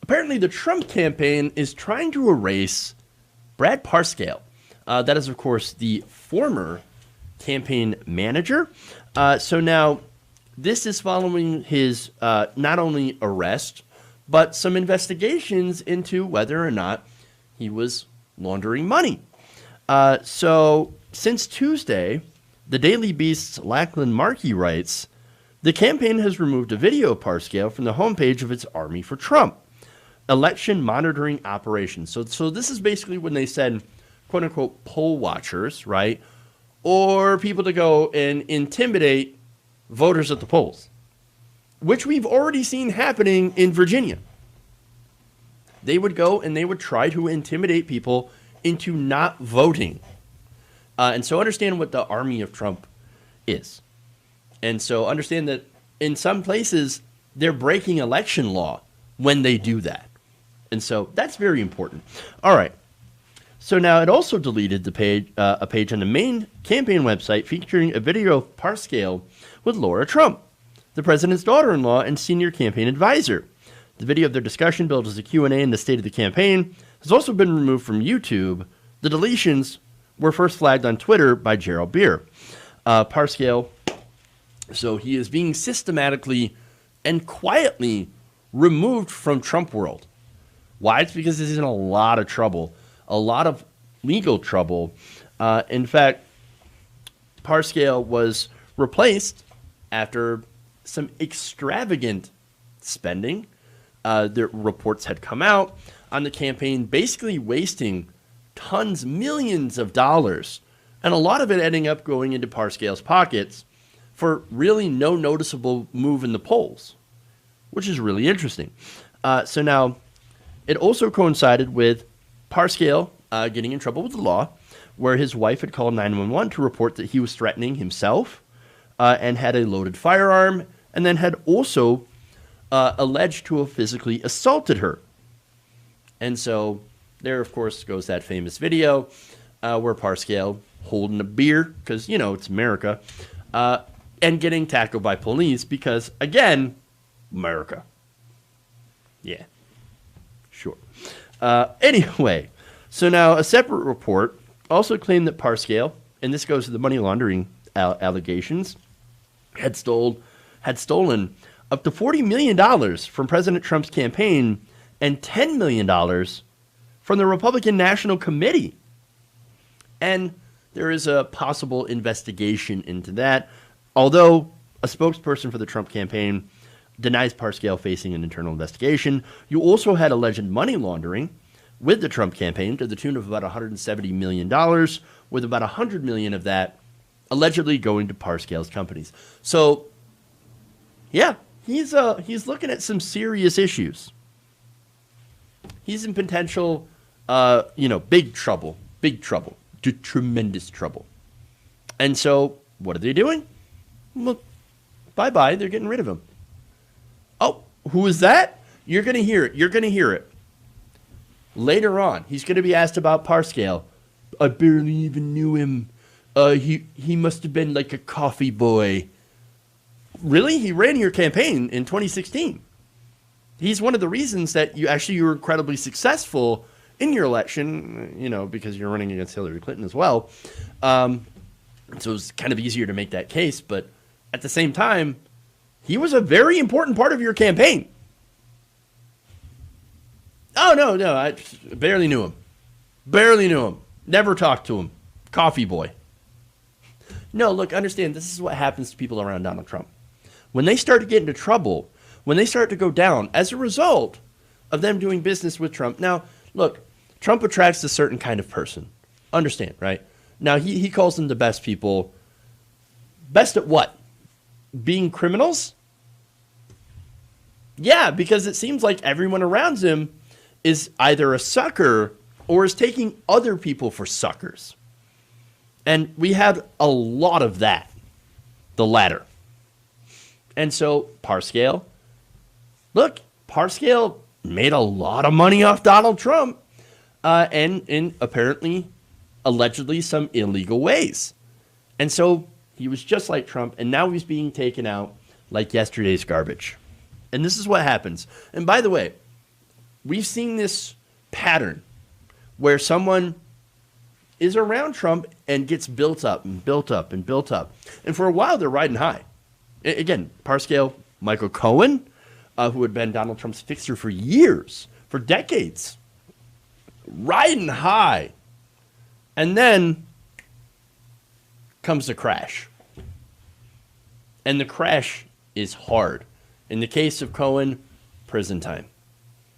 apparently the Trump campaign is trying to erase Brad Parscale. That is, of course, the former campaign manager. So now this is following his not only arrest, but some investigations into whether or not he was laundering money. So since Tuesday, the Daily Beast's Lachlan Markey writes, the campaign has removed a video of Parscale from the homepage of its Army for Trump election monitoring operations. So this is basically when they said, quote unquote, poll watchers, right? Or people to go and intimidate voters at the polls, which we've already seen happening in Virginia. They would go and they would try to intimidate people into not voting. And so understand what the army of Trump is. And so understand that in some places, they're breaking election law when they do that. And so that's very important. All right. So now it also deleted the page, a page on the main campaign website featuring a video of Parscale with Laura Trump, the president's daughter-in-law and senior campaign advisor. The video of their discussion billed as a Q&A in the state of the campaign has also been removed from YouTube. The deletions were first flagged on Twitter by Gerald Beer. Parscale, so he is being systematically and quietly removed from Trump world. Why? It's because he's in a lot of trouble, a lot of legal trouble. In fact, Parscale was replaced after some extravagant spending. The reports had come out on the campaign basically wasting tons, millions of dollars, and a lot of it ending up going into Parscale's pockets for really no noticeable move in the polls, which is really interesting. So now it also coincided with Parscale getting in trouble with the law, where his wife had called 911 to report that he was threatening himself and had a loaded firearm, and then had also alleged to have physically assaulted her. And so there, of course, goes that famous video where Parscale holding a beer, because, you know, it's America, and getting tackled by police because, again, America. Yeah, sure. Anyway, so now a separate report also claimed that Parscale, and this goes to the money laundering allegations, had stolen up to $40 million from President Trump's campaign and $10 million from the Republican National Committee. And there is a possible investigation into that, although a spokesperson for the Trump campaign denies Parscale facing an internal investigation. You also had alleged money laundering with the Trump campaign to the tune of about $170 million, with about $100 million of that allegedly going to Parscale's companies. So, yeah, he's looking at some serious issues. He's in potential, big trouble, tremendous trouble. And so, what are they doing? Well, bye-bye, they're getting rid of him. Oh, who is that? You're going to hear it. Later on, he's going to be asked about Parscale. I barely even knew him. He must have been like a coffee boy. Really? He ran your campaign in 2016. He's one of the reasons that you were incredibly successful in your election, because you're running against Hillary Clinton as well. So it's kind of easier to make that case. But at the same time, he was a very important part of your campaign. Oh, no, I barely knew him. Never talked to him. Coffee boy. No, look, understand, this is what happens to people around Donald Trump. When they start to get into trouble, when they start to go down as a result of them doing business with Trump. Now, look, Trump attracts a certain kind of person. Understand, right? Now, he calls them the best people. Best at what? Being criminals? Yeah, because it seems like everyone around him is either a sucker or is taking other people for suckers. And we had a lot of that, the latter. And so Parscale made a lot of money off Donald Trump and in apparently, allegedly, some illegal ways. And so he was just like Trump, and now he's being taken out like yesterday's garbage. And this is what happens. And by the way, we've seen this pattern where someone is around Trump and gets built up and built up and built up. And for a while, they're riding high. Again, Parscale, Michael Cohen, who had been Donald Trump's fixer for years, for decades, riding high. And then comes the crash. And the crash is hard. In the case of Cohen, prison time.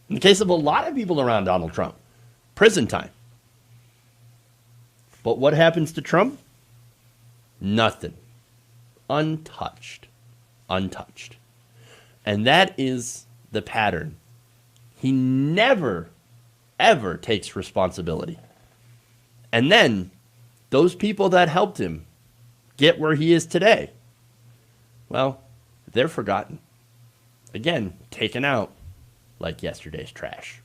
In the case of a lot of people around Donald Trump, prison time. But what happens to Trump? Nothing. Untouched. Untouched. And that is the pattern. He never, ever takes responsibility. And then those people that helped him get where he is today, well, they're forgotten. Again, taken out like yesterday's trash.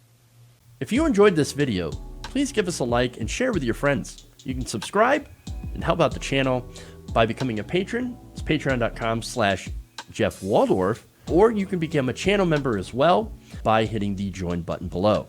If you enjoyed this video, please give us a like and share with your friends. You can subscribe and help out the channel by becoming a patron. It's patreon.com/Jeff Waldorf, or you can become a channel member as well by hitting the join button below.